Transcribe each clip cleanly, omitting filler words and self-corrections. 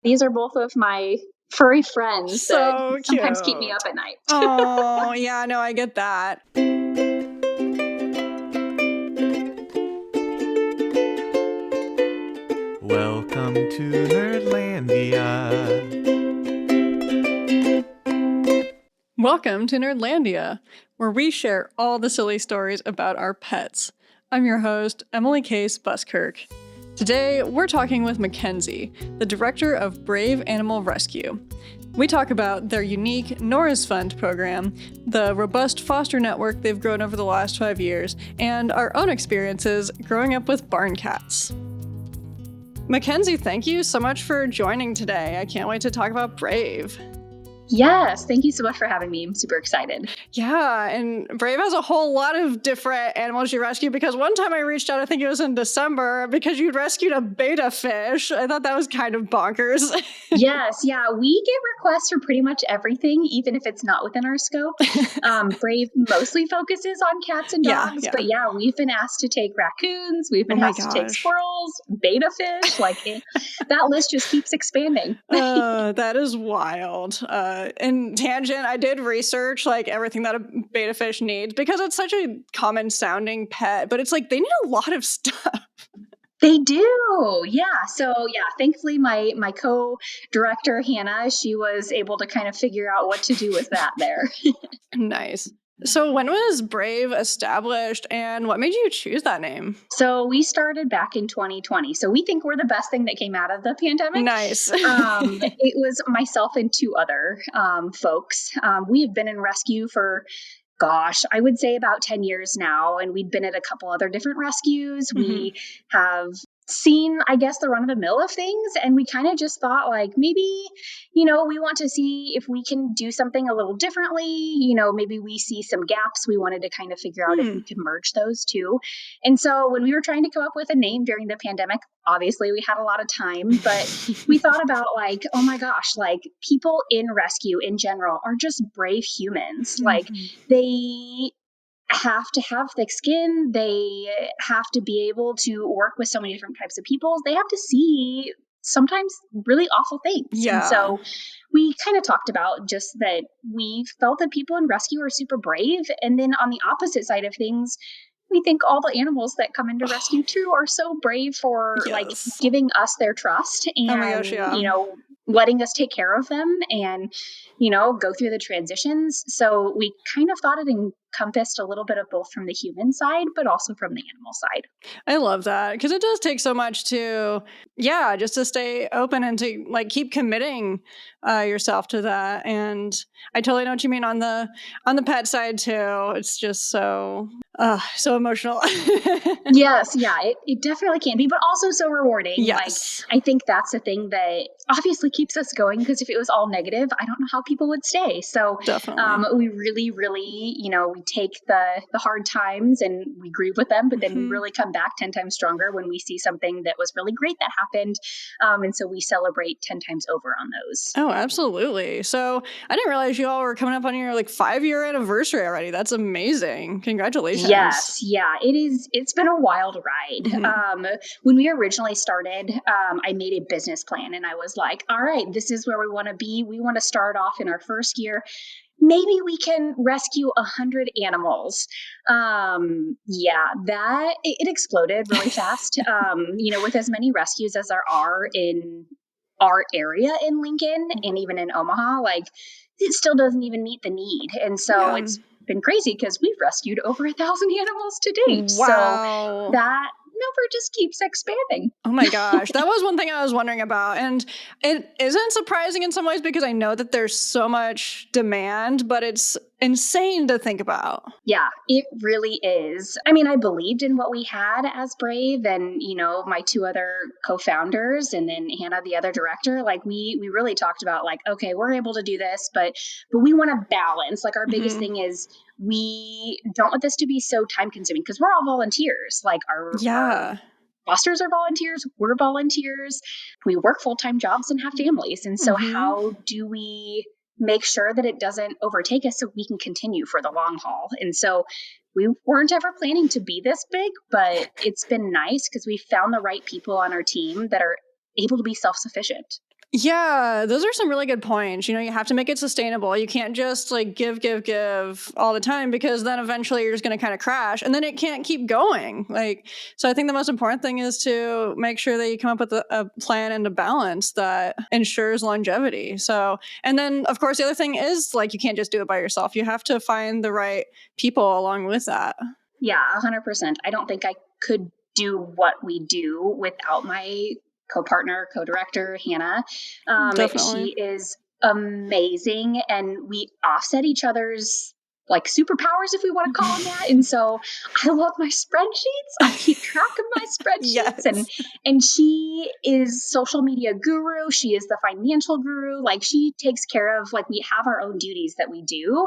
These are both of my furry friends that So sometimes keep me cute. up at night. Oh, yeah, no, I get that. Welcome to Nerdlandia. Welcome to Nerdlandia, where we share all the silly stories about our pets. I'm your host, Emily Case Buskirk. Today, we're talking with Mackenzie, the director of Brave Animal Rescue. We talk about their unique Nora's Fund program, the robust foster network they've grown over the last 5 years, and our own experiences growing up with barn cats. Mackenzie, thank you so much for joining today. I can't wait to talk about Brave. Yes, thank you so much for having me. I'm super excited. Yeah, and Brave has a whole lot of different animals you rescue, because one time I reached out, I think it was in December, because you'd rescued a betta fish. I thought that was kind of bonkers. Yes, yeah, we get requests for pretty much everything, even if it's not within our scope. Brave mostly focuses on cats and dogs, Yeah. but yeah, we've been asked to take raccoons, we've been Oh my asked to take gosh. squirrels, betta fish, that list just keeps expanding. That is wild. In tangent, I did research everything that a betta fish needs, because it's such a common sounding pet, but it's they need a lot of stuff. They do. Yeah. So yeah, thankfully my co-director, Hannah, she was able to kind of figure out what to do with that there. Nice. So when was Brave established, and what made you choose that name? So we started back in 2020. So we think we're the best thing that came out of the pandemic. Nice. It was myself and two other folks. We have been in rescue for I would say about 10 years now. And we'd been at a couple other different rescues. Mm-hmm. We have seen, I guess, the run of the mill of things. And we kind of just thought maybe, we want to see if we can do something a little differently. Maybe we see some gaps. We wanted to kind of figure out if we could merge those two. And so when we were trying to come up with a name during the pandemic, obviously we had a lot of time, but we thought about oh my gosh, people in rescue in general are just brave humans. They have to have thick skin. They have to be able to work with so many different types of people. They have to see sometimes really awful things. Yeah. And so we kind of talked about just that we felt that people in rescue are super brave. And then on the opposite side of things, we think all the animals that come into rescue too are so brave for giving us their trust and, oh my gosh, yeah. Letting us take care of them and, go through the transitions. So we kind of thought it encompassed a little bit of both from the human side, but also from the animal side. I love that, because it does take so much to, just to stay open and to keep committing yourself to that. And I totally know what you mean on the pet side too. It's just so emotional. Yes, yeah, it definitely can be, but also so rewarding. Yes. I think that's the thing that obviously keeps us going, because if it was all negative, I don't know how people would stay. So definitely, we really, really, we take the hard times and we grieve with them, but then we really come back 10 times stronger when we see something that was really great that happened. And so we celebrate 10 times over on those. Oh, absolutely. So I didn't realize you all were coming up on your 5-year anniversary already. That's amazing. Congratulations. Yes. Yeah, it's been a wild ride. Mm-hmm. When we originally started, I made a business plan and I was like, all right, this is where we want to be. We want to start off in our first year. Maybe we can rescue 100 animals. It exploded really fast. With as many rescues as there are in our area in Lincoln and even in Omaha, it still doesn't even meet the need. And so it's been crazy because we've rescued over 1,000 animals to date. Wow. So that number just keeps expanding. Oh my gosh. That was one thing I was wondering about. And it isn't surprising in some ways, because I know that there's so much demand, but it's insane to think about. Yeah, it really is. I mean, I believed in what we had as Brave and, my two other co-founders and then Hannah, the other director, we really talked about okay, we're able to do this, but we want to balance. Our biggest thing is we don't want this to be so time consuming, because we're all volunteers. Our fosters are volunteers. We're volunteers. We work full-time jobs and have families. And so how do we make sure that it doesn't overtake us so we can continue for the long haul? And so we weren't ever planning to be this big, but it's been nice because we found the right people on our team that are able to be self-sufficient. Yeah, those are some really good points. You have to make it sustainable. You can't just like give all the time, because then eventually you're just going to kind of crash and then it can't keep going. So I think the most important thing is to make sure that you come up with a plan and a balance that ensures longevity. So, and then of course, the other thing is like, you can't just do it by yourself. You have to find the right people along with that. Yeah, 100%. I don't think I could do what we do without my co-partner, co-director, Hannah. Definitely. She is amazing, and we offset each other's like superpowers, if we want to call them that. And so I love my spreadsheets. I keep track of my spreadsheets, and Yes. she is social media guru. She is the financial guru. Like, she takes care of, like, we have our own duties that we do,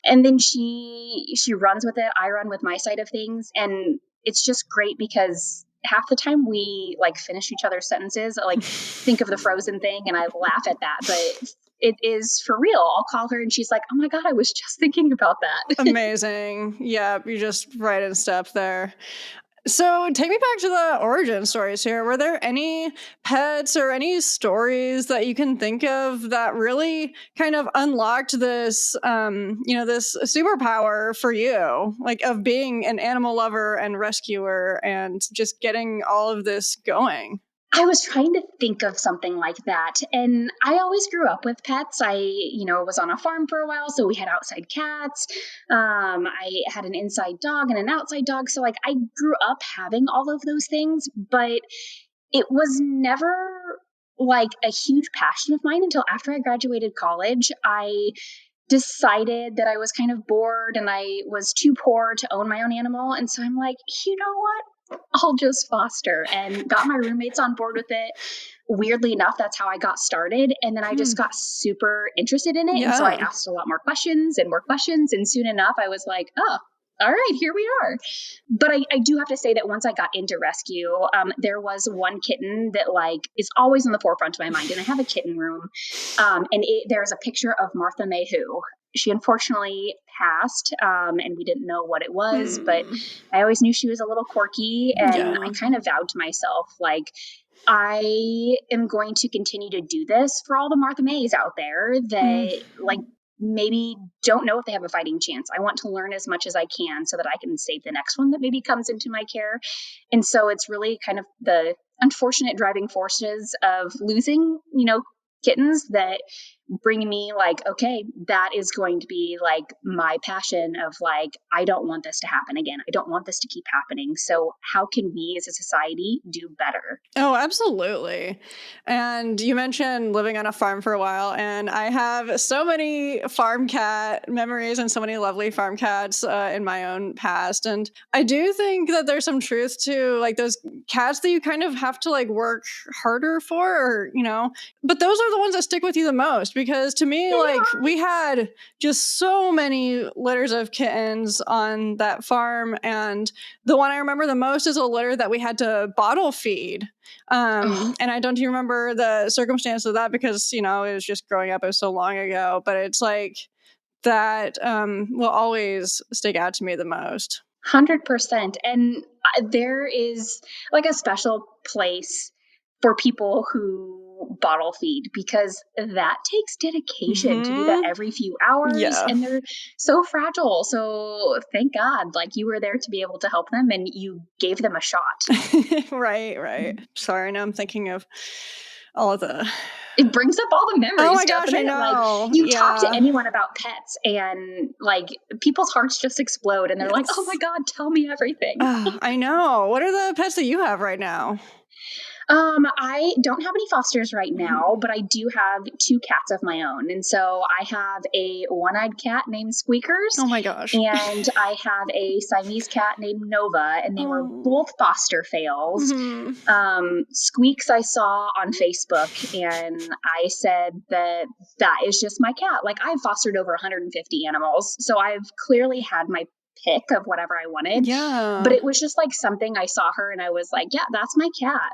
and then she runs with it. I run with my side of things, and it's just great because half the time we like finish each other's sentences. I like think of the Frozen thing and I laugh at that, but it is for real. I'll call her and she's like, "Oh my God, I was just thinking about that." Amazing. Yeah, you're just right in step there. So take me back to the origin stories here. Were there any pets or any stories that you can think of that really kind of unlocked this, this superpower for you, like of being an animal lover and rescuer and just getting all of this going? I was trying to think of something like that. And I always grew up with pets. I, was on a farm for a while, so we had outside cats. I had an inside dog and an outside dog. So, like, I grew up having all of those things, but it was never like a huge passion of mine until after I graduated college. I decided that I was kind of bored and I was too poor to own my own animal. And so I'm like, you know what? I'll just foster, and got my roommates on board with it. Weirdly enough, that's how I got started. And then I just got super interested in it. And so I Yeah. asked a lot more questions and more questions. And soon enough, I was like, oh, all right, here we are. But I do have to say that once I got into rescue, there was one kitten that like is always in the forefront of my mind. And I have a kitten room. And there's a picture of Martha Mayhew. She unfortunately passed, and we didn't know what it was, but I always knew she was a little quirky. And I Yeah. kind of vowed to myself, like, I am going to continue to do this for all the Martha Mays out there that like maybe don't know if they have a fighting chance. I want to learn as much as I can so that I can save the next one that maybe comes into my care. And so it's really kind of the unfortunate driving forces of losing, kittens that bring me like, okay, that is going to be like my passion of like, I don't want this to happen again. I don't want this to keep happening. So how can we as a society do better? Oh, absolutely. And you mentioned living on a farm for a while, and I have so many farm cat memories and so many lovely farm cats in my own past. And I do think that there's some truth to like those cats that you kind of have to like work harder for, but those are the ones that stick with you the most, because to me, like we had just so many litters of kittens on that farm. And the one I remember the most is a litter that we had to bottle feed. And I don't even remember the circumstance of that because, it was just growing up. It was so long ago, but it's like that will always stick out to me the most. 100%. And there is like a special place for people who bottle feed because that takes dedication to do that every few hours, Yeah. and they're so fragile. So thank God, like, you were there to be able to help them and you gave them a shot. Right. Sorry, now I'm thinking of all of the. It brings up all the Oh memories, my gosh, doesn't I it? Like, know. you talk to Yeah. anyone about pets and like people's hearts just explode and they're like, oh my Yes. God, tell me everything. I know. What are the pets that you have right now? I don't have any fosters right now, but I do have two cats of my own. And so I have a one-eyed cat named Squeakers, Oh my gosh. and I have a Siamese cat named Nova, and they were Oh. both foster fails. Squeaks I saw on Facebook, and I said that is just my cat. Like, I've fostered over 150 animals, so I've clearly had my pick of whatever I wanted. But Yeah. it was just like something I saw her and I was like, yeah, that's my cat.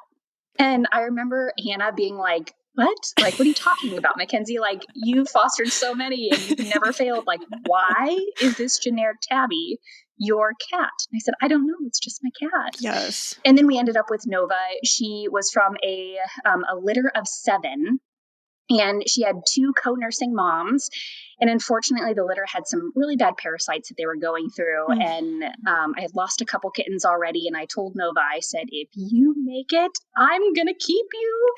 And I remember Hannah being like, what? Like, what are you talking about, Mackenzie? Like, you fostered so many and you've never failed. Like, why is this generic tabby your cat? And I said, I don't know. It's just my cat. Yes. And then we ended up with Nova. She was from a litter of 7. And she had 2 co-nursing moms. And unfortunately, the litter had some really bad parasites that they were going through. And I had lost a couple kittens already. And I told Nova, I said, if you make it, I'm going to keep you.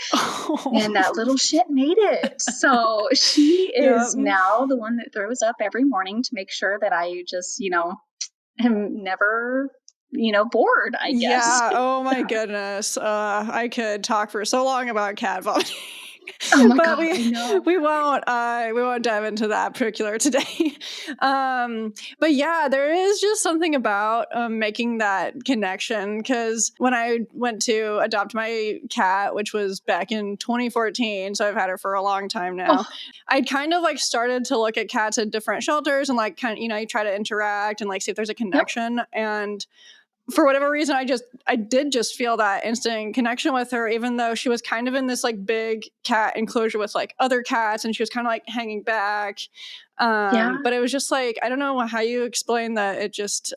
And that little shit made it. So she is now the one that throws up every morning to make sure that I just, am never, bored, I guess. Yeah. Oh my goodness. I could talk for so long about cat vomiting. Oh my but God, I know. we won't dive into that particular today. But yeah, there is just something about making that connection, because when I went to adopt my cat, which was back in 2014, so I've had her for a long time now, I'd kind of like started to look at cats at different shelters and like kind of, you try to interact and like see if there's a connection. And for whatever reason, I did just feel that instant connection with her, even though she was kind of in this like big cat enclosure with like other cats, and she was kind of like hanging back. But it was just like, I don't know how you explain that. It just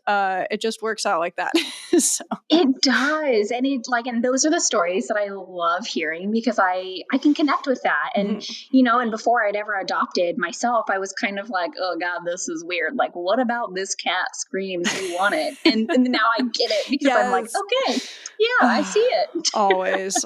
works out like that. So. It does. And those are the stories that I love hearing, because I can connect with that. And, and before I'd ever adopted myself, I was kind of like, oh God, this is weird. Like, what about this cat screams we want it? And now I get it, because I'm like, okay, yeah, I see it. Always.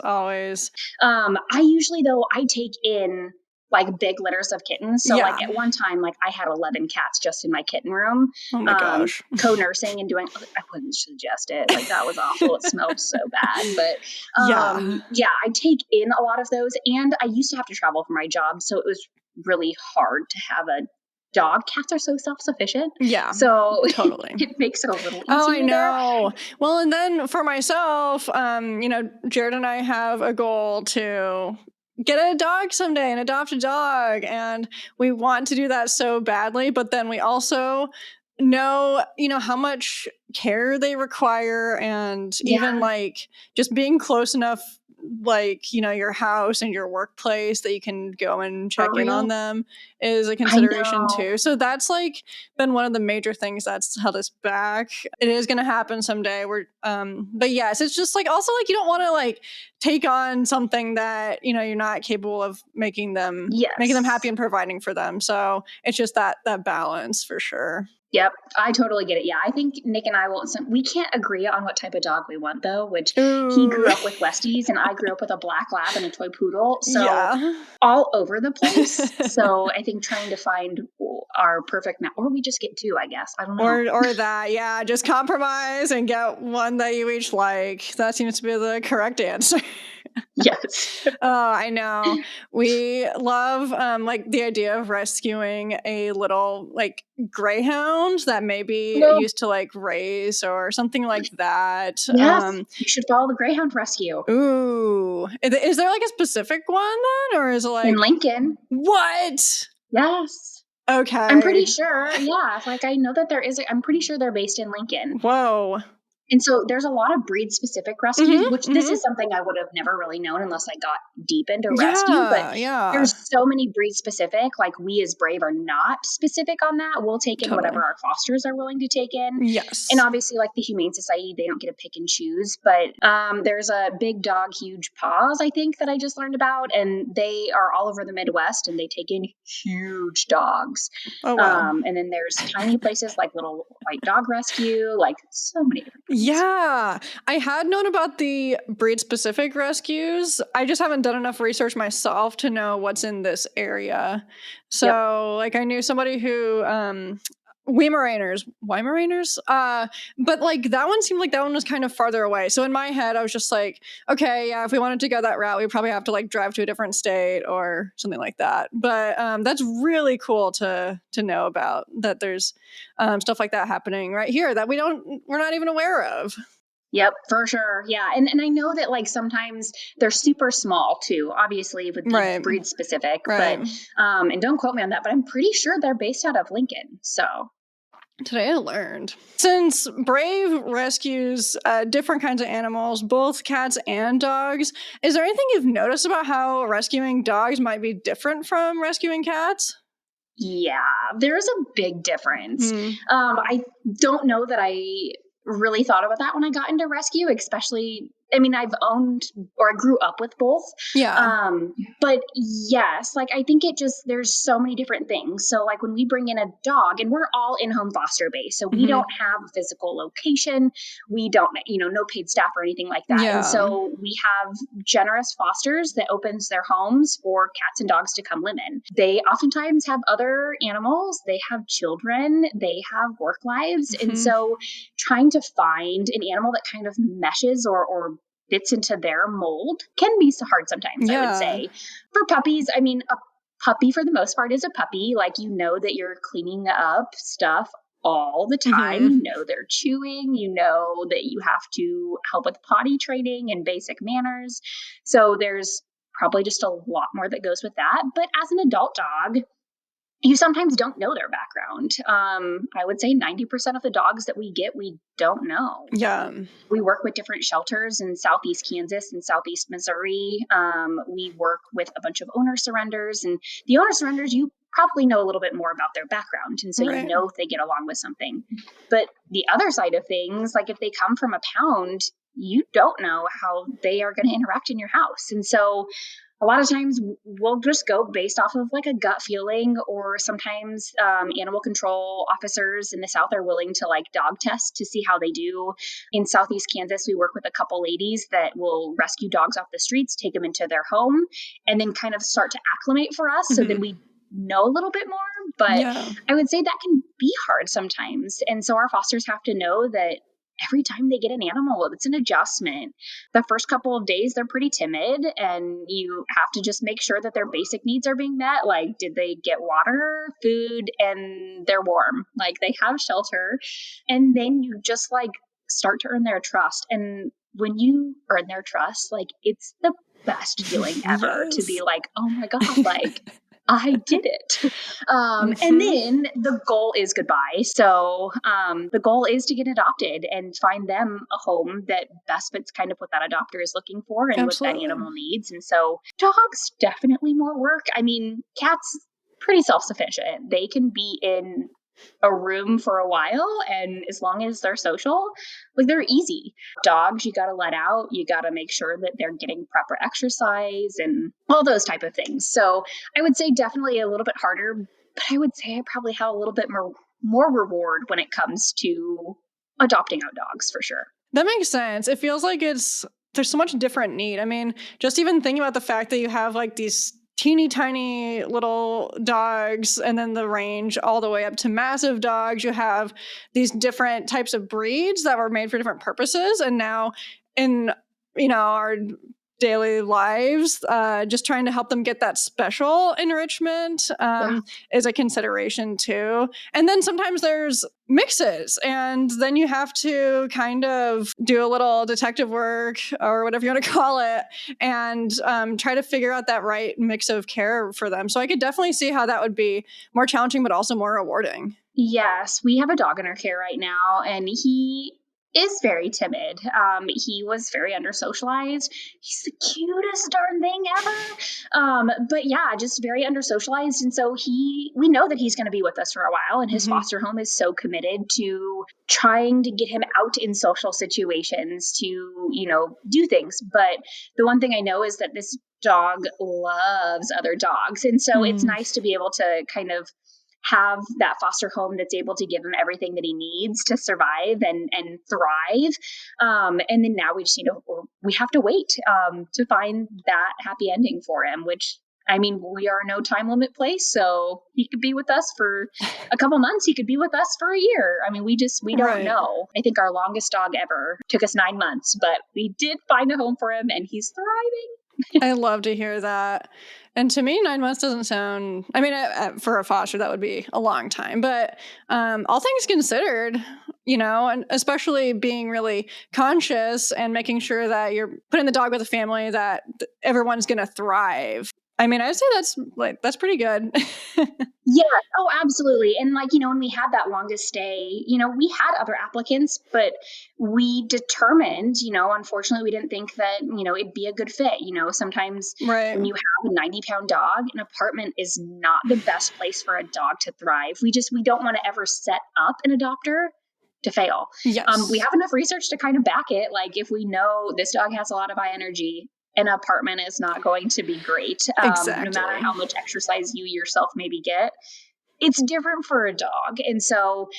I usually, though, I take in like big litters of kittens. So like at one time, like I had 11 cats just in my kitten room. Oh my gosh. Co-nursing and doing, I wouldn't suggest it. Like that was awful. It smelled so bad. But I take in a lot of those. And I used to have to travel for my job. So it was really hard to have a dog. Cats are so self-sufficient. Yeah. So totally. It makes it a little easier. Oh, I know. Well, and then for myself, Jared and I have a goal to get a dog someday and adopt a dog. And we want to do that so badly. But then we also know, how much care they require. And even like just being close enough, like, your house and your workplace that you can go and check in on them is a consideration too. So that's like been one of the major things that's held us back. It is going to happen someday. But yes, it's just like, also like, you don't want to like take on something that, you're not capable of making them happy and providing for them. So it's just that balance for sure. Yep, I totally get it. Yeah, I think Nick and I we can't agree on what type of dog we want, though, which he grew up with Westies and I grew up with a black lab and a toy poodle. So all over the place. So I think trying to find our perfect match, or we just get 2, I guess. I don't know. Or that, just compromise and get one that you each like. That seems to be the correct answer. Yes. Oh, I know. We love like the idea of rescuing a little like greyhound that maybe used to like race or something like that. Yes, you should follow the greyhound rescue. Ooh. Is there like a specific one then? Or is it like in Lincoln? What? Yes. Okay. I'm pretty sure. Yeah. Like I know that I'm pretty sure they're based in Lincoln. Whoa. And so there's a lot of breed-specific rescues, which this is something I would have never really known unless I got deep into rescue. But there's so many breed-specific, like we as Brave are not specific on that. We'll take in whatever our fosters are willing to take in. Yes. And obviously, like the Humane Society, they don't get to pick and choose. But there's a Big Dog, Huge Paws, I think, that I just learned about. And they are all over the Midwest, and they take in huge dogs. Oh, wow. And then there's tiny places like Little White Dog Rescue, like so many different things. Yeah, I had known about the breed-specific rescues. I just haven't done enough research myself to know what's in this area. So, like, I knew somebody who, Weimaraners, but like that one seemed like that one was kind of farther away. So in my head, I was just like, okay, yeah, if we wanted to go that route, we'd probably have to like drive to a different state or something like that. But that's really cool to know about, that there's stuff like that happening right here that we're not even aware of. Yep, for sure. Yeah. And I know that like sometimes they're super small too, obviously with the breed specific, but, and don't quote me on that, but I'm pretty sure they're based out of Lincoln. So today I learned. Since Brave rescues different kinds of animals, both cats and dogs, is there anything you've noticed about how rescuing dogs might be different from rescuing cats? Yeah, there's a big difference. I don't know that I really thought about that when I got into rescue, especially I mean, I've owned, or I grew up with both. Yeah. But yes, like, I think there's so many different things. So like when we bring in a dog, and we're all in-home foster base, so we don't have a physical location. We don't, no paid staff or anything like that. And Yeah. so we have generous fosters that opens their homes for cats and dogs to come live in. They oftentimes have other animals. They have children. They have work lives. And so trying to find an animal that kind of meshes or fits into their mold can be so hard sometimes, I would say. For puppies, I mean, a puppy for the most part is a puppy. Like, that you're cleaning up stuff all the time. They're chewing, that you have to help with potty training and basic manners. So there's probably just a lot more that goes with that. But as an adult dog, you sometimes don't know their background. I would say 90% of the dogs that we get, we don't know. Yeah. We work with different shelters in Southeast Kansas and Southeast Missouri. We work with a bunch of owner surrenders, and the owner surrenders, you probably know a little bit more about their background. And so you know if they get along with something. But the other side of things, like if they come from a pound, you don't know how they are going to interact in your house. And so a lot of times we'll just go based off of like a gut feeling, or sometimes animal control officers in the South are willing to like dog test to see how they do. In Southeast Kansas, we work with a couple ladies that will rescue dogs off the streets, take them into their home, and then kind of start to acclimate for us. So then we know a little bit more. But I would say that can be hard sometimes. And so our fosters have to know that every time they get an animal, it's an adjustment. The first couple of days, they're pretty timid, and you have to just make sure that their basic needs are being met. Like, did they get water, food, and they're warm? Like, they have shelter. And then you just like start to earn their trust. And when you earn their trust, like, it's the best feeling ever to be like, oh my God, like, I did it. And then the goal is goodbye. So the goal is to get adopted and find them a home that best fits kind of what that adopter is looking for and what that animal needs. And so dogs, definitely more work. I mean, cats, pretty self-sufficient. They can be in a room for a while, and as long as they're social, like, they're easy. Dogs, you got to let out, you got to make sure that they're getting proper exercise and all those type of things. So I would say definitely a little bit harder, but I would say I probably have a little bit more reward when it comes to adopting out dogs, for sure. That makes sense. It feels like there's so much different need. I mean, just even thinking about the fact that you have like these teeny tiny little dogs, and then the range all the way up to massive dogs. You have these different types of breeds that were made for different purposes. And now in, our daily lives, just trying to help them get that special enrichment is a consideration too. And then sometimes there's mixes, and then you have to kind of do a little detective work or whatever you want to call it, and try to figure out that right mix of care for them. So I could definitely see how that would be more challenging, but also more rewarding. Yes, we have a dog in our care right now, and he is very timid. He was very under-socialized. He's the cutest darn thing ever. But yeah, just very under-socialized. And so we know that he's going to be with us for a while, and his foster home is so committed to trying to get him out in social situations to, do things. But the one thing I know is that this dog loves other dogs. And so it's nice to be able to kind of have that foster home that's able to give him everything that he needs to survive and thrive. And then now we have to wait to find that happy ending for him, which, I mean, we are a no time limit place. So he could be with us for a couple months. He could be with us for a year. I mean, we don't know. I think our longest dog ever took us 9 months, but we did find a home for him, and he's thriving. I love to hear that. And to me, 9 months doesn't sound, I mean, for a foster, that would be a long time. But all things considered, and especially being really conscious and making sure that you're putting the dog with a family that everyone's going to thrive. I mean, I'd say that's pretty good. Yeah. Oh, absolutely. And when we had that longest stay, we had other applicants, but we determined, unfortunately, we didn't think that, it'd be a good fit. Sometimes when you have a 90-pound dog, an apartment is not the best place for a dog to thrive. We don't want to ever set up an adopter to fail. Yes. We have enough research to kind of back it. Like if we know this dog has a lot of high energy, an apartment is not going to be great. Exactly. No matter how much exercise you yourself maybe get. It's different for a dog. And so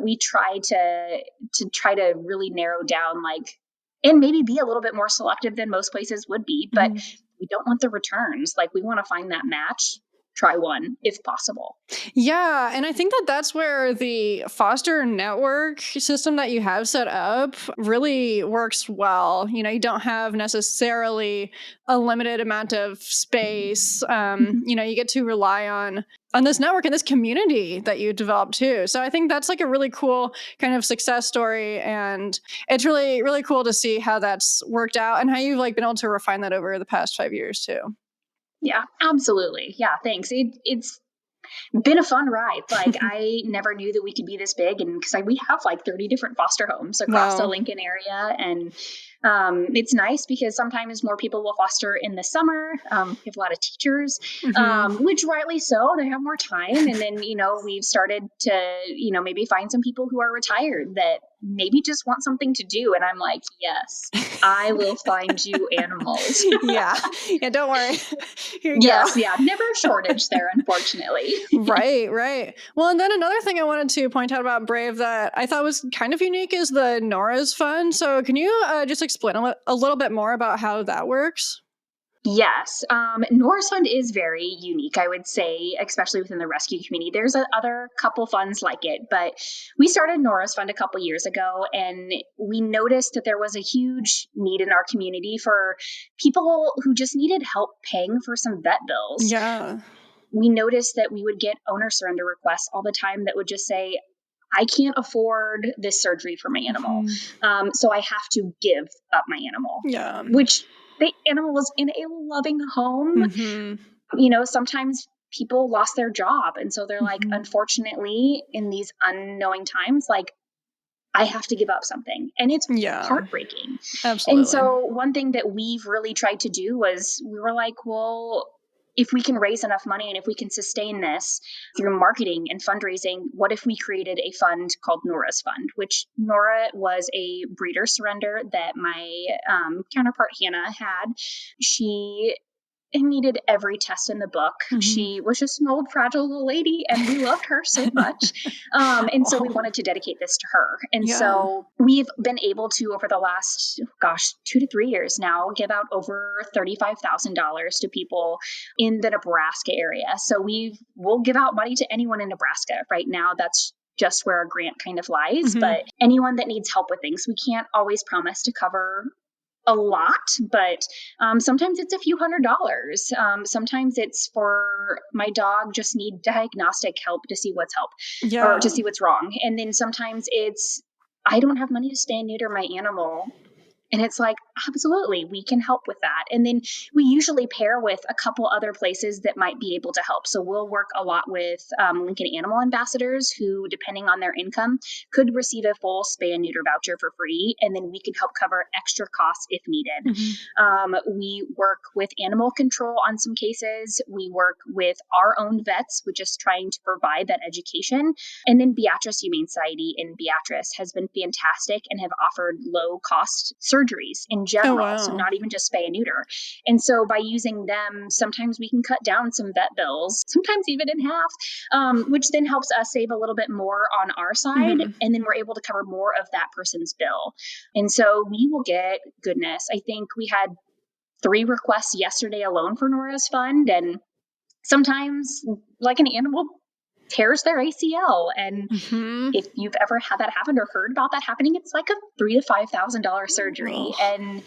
we try to really narrow down and maybe be a little bit more selective than most places would be, but we don't want the returns. Like we want to find that match. Try one if possible. Yeah, and I think that that's where the foster network system that you have set up really works well. You don't have necessarily a limited amount of space. You get to rely on this network and this community that you develop too. So I think that's like a really cool kind of success story, and it's really, really cool to see how that's worked out and how you've been able to refine that over the past 5 years too. Yeah, absolutely. Yeah, thanks. It's been a fun ride. I never knew that we could be this big, and because we have 30 different foster homes across the Lincoln area, and it's nice because sometimes more people will foster in the summer. We have a lot of teachers, which rightly so. They have more time, and then we've started to maybe find some people who are retired that maybe just want something to do, and I'm like, yes, I will find you animals. yeah, don't worry. Here you Yes, go. yeah, never a shortage there, unfortunately. Right. Well, and then another thing I wanted to point out about Brave that I thought was kind of unique is the Nora's Fund. So can you just explain a little bit more about how that works? Yes, Nora's Fund is very unique, I would say, especially within the rescue community. There's other couple funds like it, but we started Nora's Fund a couple years ago, and we noticed that there was a huge need in our community for people who just needed help paying for some vet bills. Yeah. We noticed that we would get owner surrender requests all the time that would just say, I can't afford this surgery for my animal, so I have to give up my animal. Yeah. Which the animal was in a loving home. Sometimes people lost their job. And so they're like, unfortunately, in these unknowing times, I have to give up something. And it's heartbreaking. Absolutely. And so one thing that we've really tried to do was we were like, well, if we can raise enough money and if we can sustain this through marketing and fundraising, what if we created a fund called Nora's Fund, which Nora was a breeder surrender that my counterpart Hannah had. She needed every test in the book. She was just an old, fragile little lady, and we loved her so much. And so we wanted to dedicate this to her. And so we've been able to, over the last, 2 to 3 years now, give out over $35,000 to people in the Nebraska area. So we'll give out money to anyone in Nebraska. Right now, that's just where our grant kind of lies. But anyone that needs help with things, we can't always promise to cover a lot, but sometimes it's a few $100s. Sometimes it's for my dog just need diagnostic help to see what's or to see what's wrong. And then sometimes it's, I don't have money to spay and neuter my animal. And it's like, absolutely, we can help with that. And then we usually pair with a couple other places that might be able to help. So we'll work a lot with Lincoln Animal Ambassadors who, depending on their income, could receive a full spay and neuter voucher for free. And then we can help cover extra costs if needed. We work with animal control on some cases. We work with our own vets, which is trying to provide that education. And then Beatrice Humane Society in Beatrice has been fantastic and have offered low cost surgeries in general. So not even just spay and neuter. And so by using them, sometimes we can cut down some vet bills, sometimes even in half, which then helps us save a little bit more on our side. And then we're able to cover more of that person's bill. And so we will get, goodness, I think we had 3 requests yesterday alone for Nora's Fund. And sometimes an animal tears their ACL. And if you've ever had that happen or heard about that happening, it's like a $3,000 to $5,000 surgery. And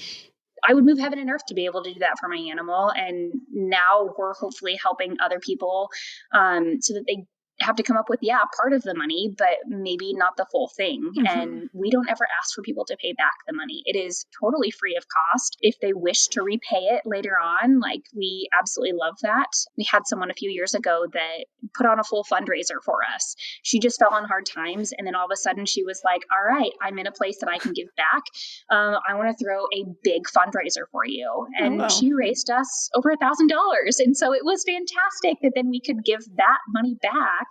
I would move heaven and earth to be able to do that for my animal. And now we're hopefully helping other people so that they have to come up with, part of the money, but maybe not the full thing. And we don't ever ask for people to pay back the money. It is totally free of cost. If they wish to repay it later on, we absolutely love that. We had someone a few years ago that put on a full fundraiser for us. She just fell on hard times. And then all of a sudden she was like, all right, I'm in a place that I can give back. I want to throw a big fundraiser for you. And she raised us over $1,000. And so it was fantastic that then we could give that money back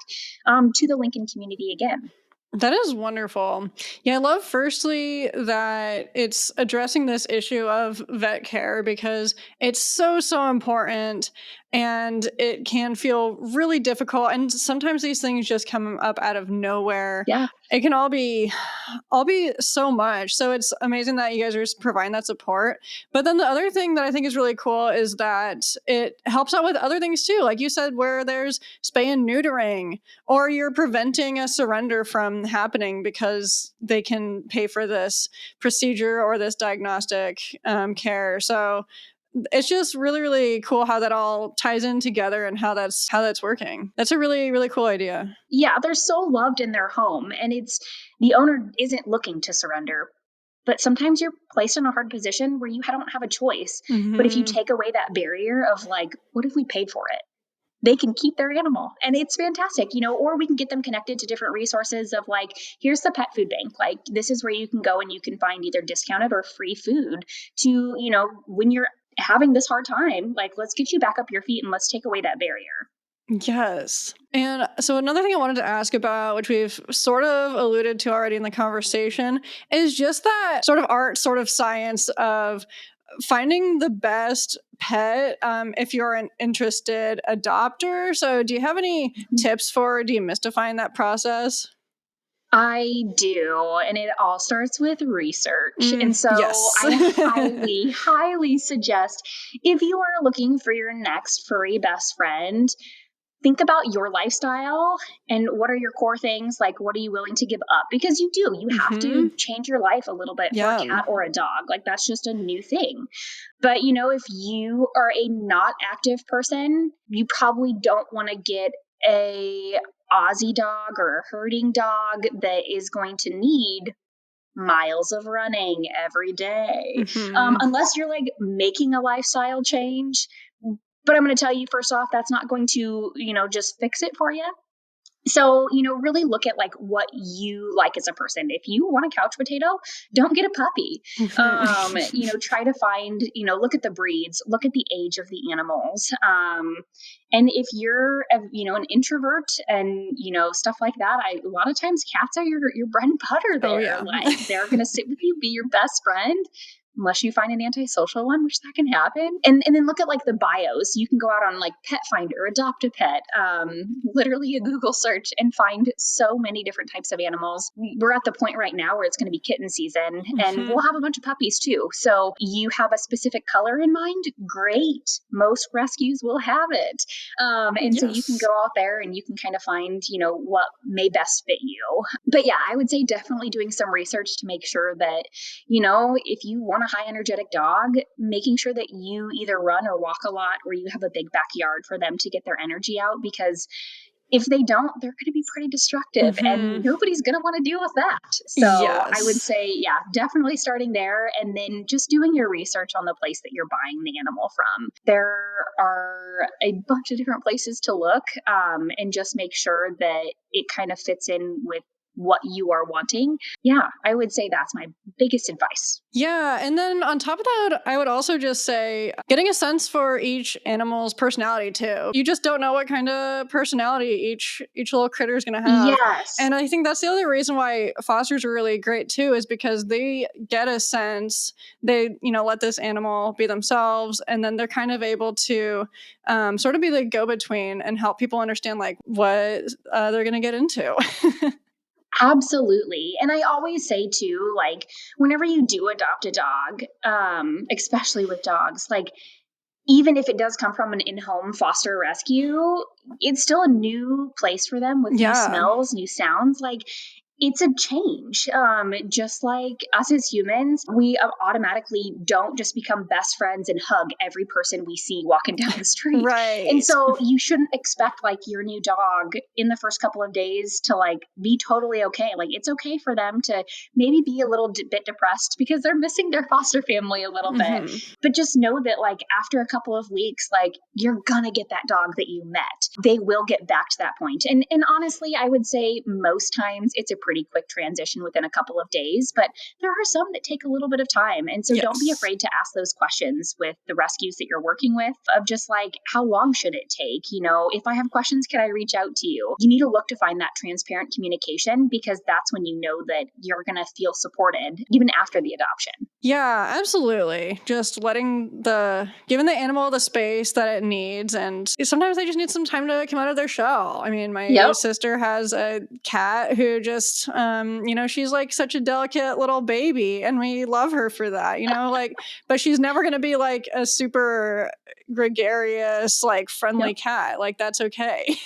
to the Lincoln community again. That is wonderful. Yeah, I love firstly that it's addressing this issue of vet care because it's so important and it can feel really difficult and sometimes these things just come up out of nowhere. Yeah. It can all be so much. So it's amazing that you guys are providing that support. But then the other thing that I think is really cool is that it helps out with other things too. Like you said, where there's spay and neutering, or you're preventing a surrender from happening because they can pay for this procedure or this diagnostic care. So it's just really cool how that all ties in together and how that's working. That's a really cool idea. Yeah, they're so loved in their home, and it's the owner isn't looking to surrender. But sometimes you're placed in a hard position where you don't have a choice. But if you take away that barrier of like, what if we paid for it? They can keep their animal, and it's fantastic, or we can get them connected to different resources of like, here's the pet food bank. Like, this is where you can go and you can find either discounted or free food to, when you're having this hard time, like, let's get you back up your feet and let's take away that barrier. Yes. And so another thing I wanted to ask about, which we've sort of alluded to already in the conversation, is just that sort of art, sort of science of finding the best pet if you're an interested adopter. So do you have any tips for demystifying that process? I do, and it all starts with research. And so Yes. I highly suggest, if you are looking for your next furry best friend, think about your lifestyle and what are your core things, like what are you willing to give up, because you have to change your life a little bit for a cat or a dog. Like, that's just a new thing. But if you are a not active person, you probably don't want to get a Aussie dog or a herding dog that is going to need miles of running every day, unless you're like making a lifestyle change. But I'm going to tell you, first off, that's not going to, just fix it for you. So, really look at like what you like as a person. If you want a couch potato, don't get a puppy. Try to find, look at the breeds, look at the age of the animals. And if you're, an introvert and, stuff like that, a lot of times cats are your bread and butter there. Oh, yeah. Like, they're going to sit with you, be your best friend. Unless you find an antisocial one, which that can happen. And then look at like the bios. You can go out on like Pet Finder, Adopt a Pet, literally a Google search, and find so many different types of animals. We're at the point right now where it's going to be kitten season, and we'll have a bunch of puppies too. So you have a specific color in mind? Great. Most rescues will have it. So you can go out there and you can kind of find, what may best fit you. But yeah, I would say definitely doing some research to make sure that, if you want a high energetic dog, making sure that you either run or walk a lot, or you have a big backyard for them to get their energy out, because if they don't, they're going to be pretty destructive, and nobody's going to want to deal with that. So I would say, yeah, definitely starting there, and then just doing your research on the place that you're buying the animal from. There are a bunch of different places to look, and just make sure that it kind of fits in with what you are wanting. Yeah, I would say that's my biggest advice. Yeah, and then on top of that, I would also just say getting a sense for each animal's personality too. You just don't know what kind of personality each little critter is going to have. Yes. And I think that's the other reason why fosters are really great too, is because they get a sense, they, let this animal be themselves, and then they're kind of able to sort of be the go-between and help people understand like what they're going to get into. Absolutely. And I always say too, like, whenever you do adopt a dog, especially with dogs, like, even if it does come from an in-home foster rescue, it's still a new place for them with new smells, new sounds. Like, it's a change. Just like us as humans, we automatically don't just become best friends and hug every person we see walking down the street. Right. And so you shouldn't expect like your new dog in the first couple of days to like be totally okay. Like, it's okay for them to maybe be a little bit depressed because they're missing their foster family a little bit. But just know that like after a couple of weeks, like, you're gonna get that dog that you met. They will get back to that point. And honestly, I would say most times it's a pretty pretty quick transition within a couple of days, but there are some that take a little bit of time. And so don't be Yes. afraid to ask those questions with the rescues that you're working with of just like, how long should it take? If I have questions, can I reach out to you? You need to look to find that transparent communication, because that's when you know that you're going to feel supported even after the adoption. Yeah, absolutely. Just giving the animal the space that it needs. And sometimes they just need some time to come out of their shell. I mean, my Yep. sister has a cat who just, she's like such a delicate little baby, and we love her for that, but she's never going to be like a super gregarious, like friendly cat. Like, that's okay.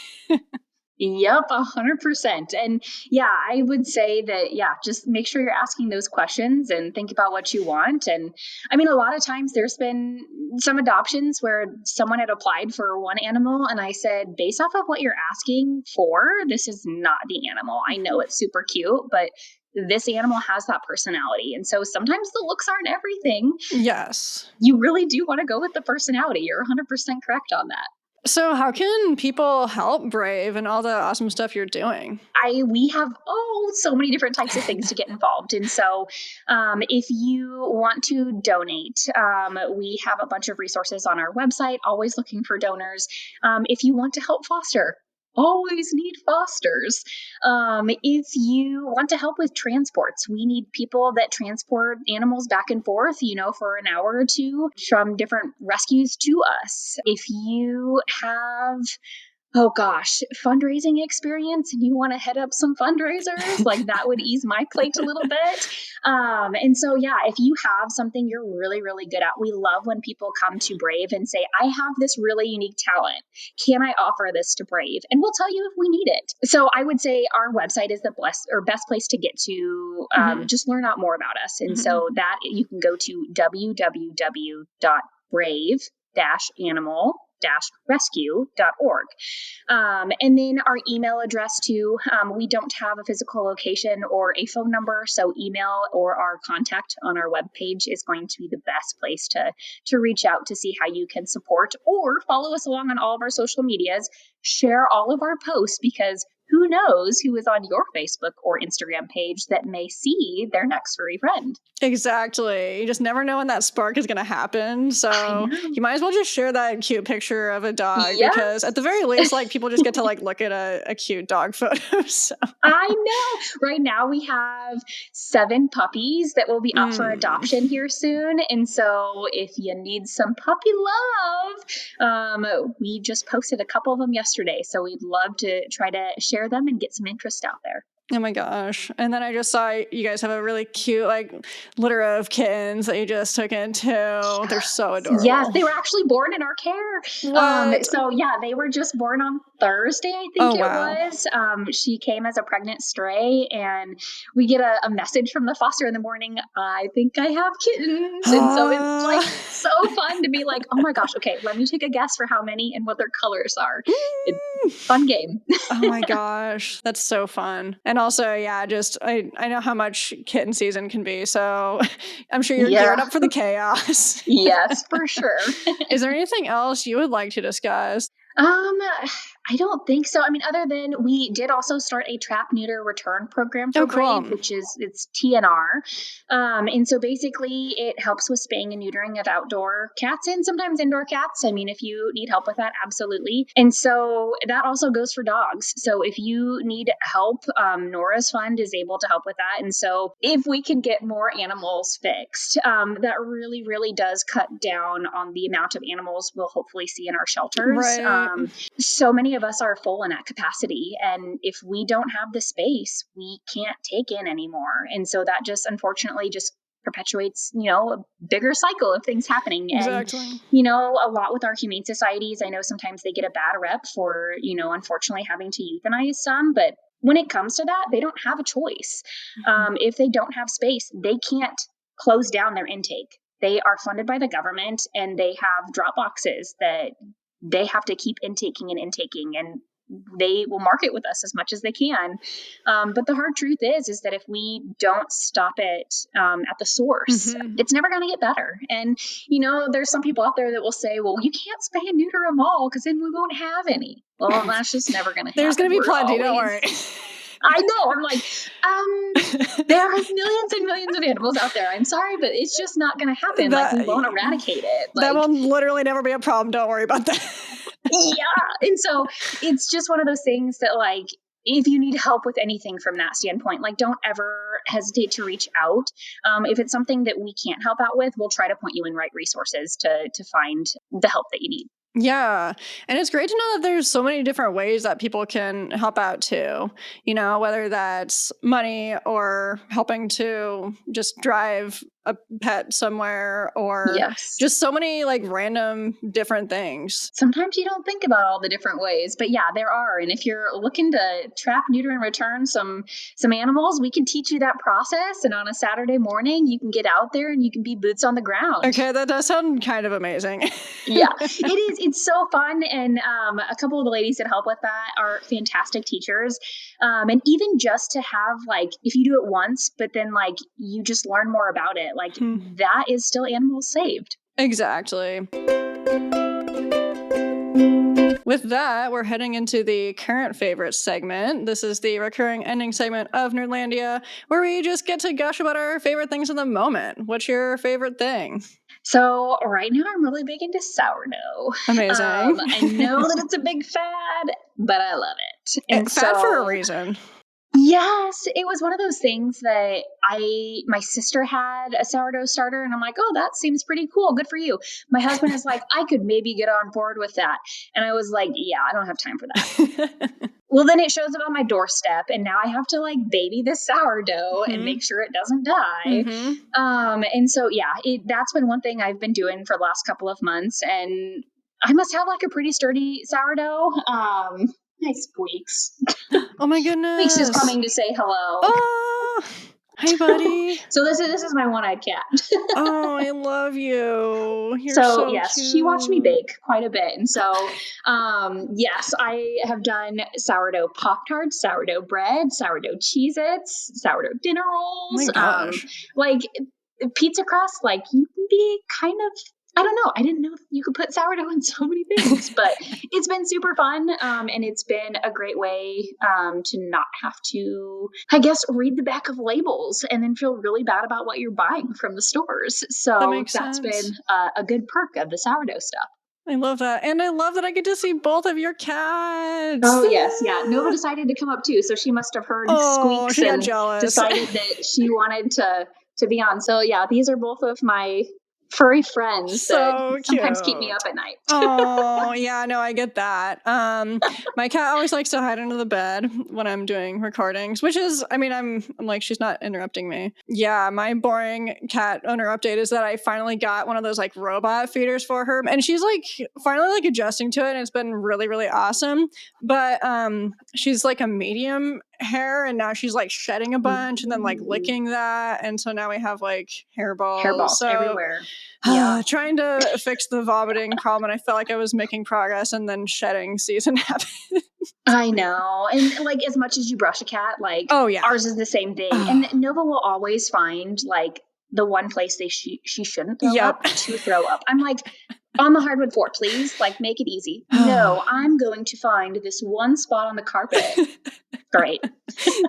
Yep, 100%. And yeah, I would say that, just make sure you're asking those questions and think about what you want. And I mean, a lot of times there's been some adoptions where someone had applied for one animal, and I said, based off of what you're asking for, this is not the animal. I know it's super cute, but this animal has that personality. And so sometimes the looks aren't everything. Yes. You really do want to go with the personality. You're 100% correct on that. So how can people help Brave and all the awesome stuff you're doing? We have so many different types of things to get involved in. So if you want to donate, we have a bunch of resources on our website, always looking for donors. If you want to help foster, always need fosters. If you want to help with transports, we need people that transport animals back and forth, for an hour or two from different rescues to us. If you have fundraising experience and you want to head up some fundraisers, like that would ease my plate a little bit. And so, if you have something you're really, really good at, we love when people come to Brave and say, I have this really unique talent. Can I offer this to Brave? And we'll tell you if we need it. So I would say our website is the best place to get to just learn out more about us. And so that you can go to www.brave-animal-rescue.org. And then our email address too. We don't have a physical location or a phone number, so email or our contact on our webpage is going to be the best place to reach out to see how you can support, or follow us along on all of our social medias. Share all of our posts, because who knows who is on your Facebook or Instagram page that may see their next furry friend. Exactly. You just never know when that spark is going to happen. So you might as well just share that cute picture of a dog, because at the very least, like, people just get to like look at a cute dog photo. So. I know. Right now we have 7 puppies that will be up for adoption here soon. And so if you need some puppy love, we just posted a couple of them yesterday. So we'd love to try to share them and get some interest out there. Oh my gosh. And then I just saw you guys have a really cute litter of kittens that you just took in too. They're so adorable. Yes, they were actually born in our care. What? So they were just born on Thursday, I think was. She came as a pregnant stray, and we get a message from the foster in the morning, I think I have kittens. And so it's like so fun to be like, oh my gosh, okay, let me take a guess for how many and what their colors are. Fun game. Oh my gosh, that's so fun. And also, I know how much kitten season can be, so I'm sure you're geared up for the chaos. Yes, for sure. Is there anything else you would like to discuss? I don't think so. I mean, other than we did also start a trap, neuter, return program for Brave, which it's TNR. And so basically it helps with spaying and neutering of outdoor cats and sometimes indoor cats. I mean, if you need help with that, absolutely. And so that also goes for dogs. So if you need help, Nora's Fund is able to help with that. And so if we can get more animals fixed, that really, really does cut down on the amount of animals we'll hopefully see in our shelters. Right. So many of us are full in at capacity, and if we don't have the space, we can't take in anymore. And so that just unfortunately just perpetuates, a bigger cycle of things happening. Exactly. And, a lot with our humane societies, I know sometimes they get a bad rep for, unfortunately having to euthanize some, but when it comes to that, they don't have a choice. If they don't have space, they can't close down their intake. They are funded by the government, and they have drop boxes that they have to keep intaking, and they will market with us as much as they can. But the hard truth is that if we don't stop it at the source, it's never going to get better. And, there's some people out there that will say, well, you can't spay and neuter them all because then we won't have any. Well, that's just never going to happen. There's going to be plenty, don't worry. I know. I'm like, there are millions and millions of animals out there. I'm sorry, but it's just not going to happen. Like, we won't eradicate it. That Like, will literally never be a problem. Don't worry about that. yeah. And so it's just one of those things that, like, if you need help with anything from that standpoint, like, don't ever hesitate to reach out. If it's something that we can't help out with, we'll try to point you in right resources to find the help that you need. Yeah. And it's great to know that there's so many different ways that people can help out too. Whether that's money or helping to just drive a pet somewhere or Yes. just so many like random different things. Sometimes you don't think about all the different ways, but yeah, there are. And if you're looking to trap, neuter, and return some animals, we can teach you that process. And on a Saturday morning, you can get out there and you can be boots on the ground. Okay, that does sound kind of amazing. Yeah, it is. It's so fun. And a couple of the ladies that help with that are fantastic teachers. And even just to have, like, if you do it once, but then like you just learn more about it, like that is still animals saved. Exactly. With that, we're heading into the current favorite segment. This is the recurring ending segment of Nerdlandia, where we just get to gush about our favorite things in the moment. What's your favorite thing? So right now I'm really big into sourdough. Amazing. I know that it's a big fad, but I love it. And fad for a reason. Yes, it was one of those things that my sister had a sourdough starter, and I'm like, oh, that seems pretty cool. Good for you. My husband is like, I could maybe get on board with that. And I was like, yeah, I don't have time for that. Well, then it shows up on my doorstep, and now I have to like baby this sourdough and make sure it doesn't die. And so, yeah, that's been one thing I've been doing for the last couple of months, and I must have like a pretty sturdy sourdough. Nice Squeaks. Oh my goodness. Squeaks is coming to say hello. Oh, hey buddy. So this is my one-eyed cat. Oh, I love you. You're so yes, cute. She watched me bake quite a bit. And so yes, I have done sourdough Pop-Tarts, sourdough bread, sourdough Cheez-Its, sourdough dinner rolls. Oh my gosh. Like pizza crust, like you can be kind of, I don't know. I didn't know you could put sourdough in so many things, but it's been super fun. And it's been a great way to not have to, I guess, read the back of labels and then feel really bad about what you're buying from the stores. So that's been a good perk of the sourdough stuff. I love that. And I love that I get to see both of your cats. Oh, yes. Yeah. Nova decided to come up too. So she must have heard Squeaks and decided that she wanted to be on. So yeah, these are both of my furry friends that sometimes keep me up at night. Oh, yeah, no, I get that. My cat always likes to hide under the bed when I'm doing recordings, which is, I mean, I'm like, she's not interrupting me. Yeah, my boring cat owner update is that I finally got one of those like robot feeders for her, and she's like finally like adjusting to it, and it's been really, really awesome. But she's like a medium hair, and now she's like shedding a bunch and then like licking that, and so now we have like hairballs everywhere. Yeah, trying to fix the vomiting problem, and I felt like I was making progress, and then shedding season happened. I know. And like, as much as you brush a cat, like, oh yeah, ours is the same thing. And Nova will always find like the one place she shouldn't throw up to throw up. I'm like, on the hardwood floor, please, like, make it easy. No, I'm going to find this one spot on the carpet. Great.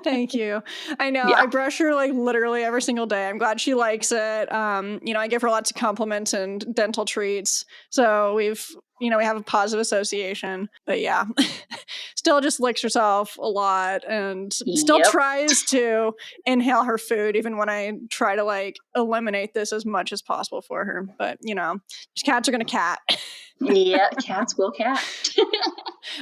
Thank you. I know. Yeah. I brush her like literally every single day. I'm glad she likes it. I give her lots of compliments and dental treats. So we have a positive association. But yeah, still just licks herself a lot and still tries to inhale her food, even when I try to like eliminate this as much as possible for her. But cats are gonna cat. Yeah, cats will cat.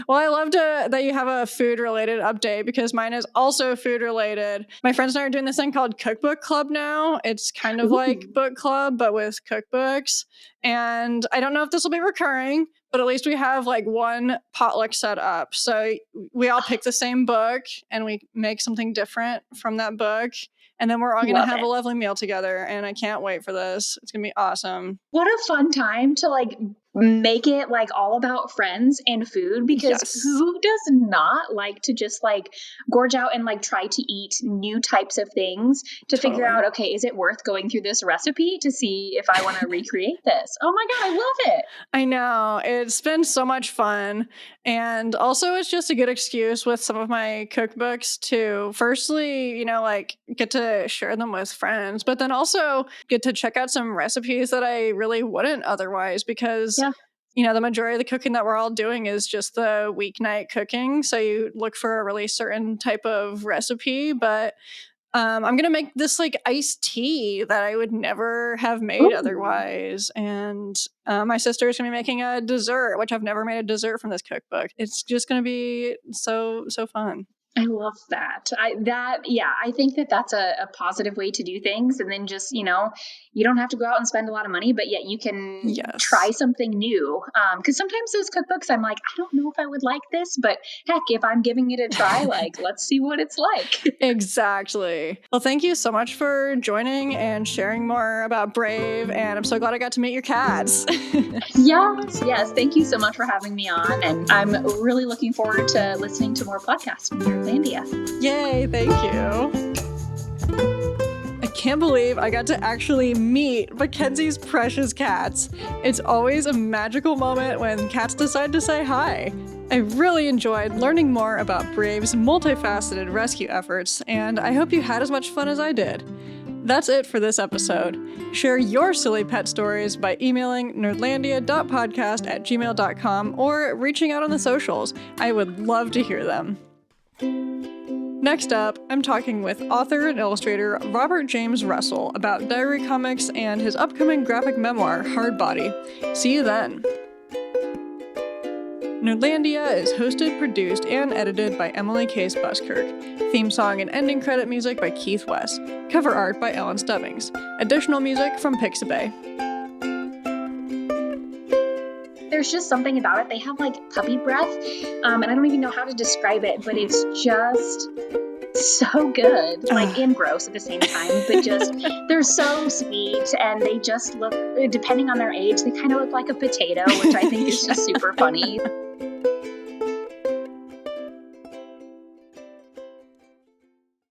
Well, I loved that you have a food related update, because mine is also food related. My friends and I are doing this thing called Cookbook Club now. It's kind of like book club, but with cookbooks. And I don't know if this will be recurring, but at least we have like one potluck set up. So we all pick the same book and we make something different from that book. And then we're all going to have a lovely meal together. And I can't wait for this. It's going to be awesome. What a fun time to like make it like all about friends and food, because Yes. who does not like to just like gorge out and like try to eat new types of things to figure Totally. out, okay, is it worth going through this recipe to see if I want to recreate this? Oh my God, I love it. I know. It's been so much fun. And also, it's just a good excuse with some of my cookbooks to, firstly, like get to share them with friends, but then also get to check out some recipes that I really wouldn't otherwise because. Yeah. The majority of the cooking that we're all doing is just the weeknight cooking. So you look for a really certain type of recipe, but I'm gonna make this like iced tea that I would never have made Ooh. otherwise, and my sister is gonna be making a dessert, which I've never made a dessert from this cookbook. It's just gonna be so fun. I love that. I think that that's a positive way to do things. And then just, you don't have to go out and spend a lot of money, but yet you can try Yes. something new. Cause sometimes those cookbooks, I'm like, I don't know if I would like this, but heck, if I'm giving it a try, like, let's see what it's like. Exactly. Well, thank you so much for joining and sharing more about Brave, and I'm so glad I got to meet your cats. Yes. Thank you so much for having me on. And I'm really looking forward to listening to more podcasts from Nerdlandia. Yay, thank you. I can't believe I got to actually meet Mackenzie's precious cats. It's always a magical moment when cats decide to say hi. I really enjoyed learning more about Brave's multifaceted rescue efforts, and I hope you had as much fun as I did. That's it for this episode. Share your silly pet stories by emailing nerdlandia.podcast@gmail.com or reaching out on the socials. I would love to hear them. Next up, I'm talking with author and illustrator Robert James Russell about diary comics and his upcoming graphic memoir, Hard Body. See you then. Nerdlandia is hosted, produced, and edited by Emily Case Buskirk. Theme song and ending credit music by Keith West. Cover art by Ellen Stubbings. Additional music from Pixabay. There's just something about it. They have like puppy breath, and I don't even know how to describe it, but it's just so good, like and gross at the same time, but just they're so sweet, and they just look, depending on their age, they kind of look like a potato, which I think is just super funny.